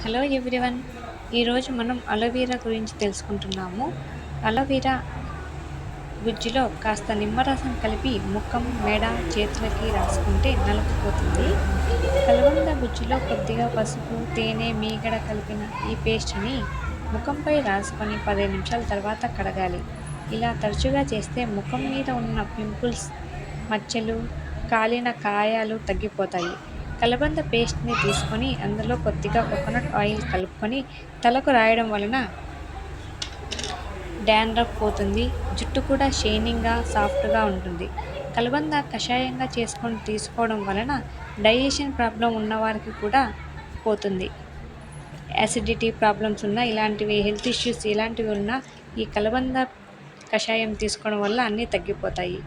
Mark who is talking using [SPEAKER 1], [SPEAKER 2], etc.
[SPEAKER 1] Hello everyone. ఈరోజు మనం aloe vera గురించి తెలుసుకుంటున్నాము. అలోవెరా గుజ్జులో కాస్త నిమ్మరసం కలిపి ముఖం, మెడ, చేతులకి రాసుకుంటే నలుపు పోతుంది. కలబంద గుజ్జులో కొద్దిగా పసుపు, తేనె, మీగడ కలిపిన ఈ పేస్ట్ని ముఖంపై రాసుకొని 15 నిమిషాల తర్వాత కడగాలి. ఇలా తరచుగా చేస్తే ముఖం మీద ఉన్న పింపుల్స్, మచ్చలు, కాలిన కాయాలు తగ్గిపోతాయి. కలబంద పేస్ట్ని తీసుకొని అందులో కొద్దిగా కోకోనట్ ఆయిల్ కలుపుకొని తలకు రాయడం వలన డాండ్రఫ్ పోతుంది. జుట్టు కూడా షైనింగ్గా, సాఫ్ట్గా ఉంటుంది. కలబంద కషాయంగా చేసుకొని తీసుకోవడం వలన డైజెషన్ ప్రాబ్లం ఉన్నవారికి కూడా పోతుంది. యాసిడిటీ ప్రాబ్లమ్స్ ఉన్న ఇలాంటివి హెల్త్ ఇష్యూస్ ఇలాంటివి ఉన్నా ఈ కలబంద కషాయం తీసుకోవడం వల్ల అన్నీ తగ్గిపోతాయి.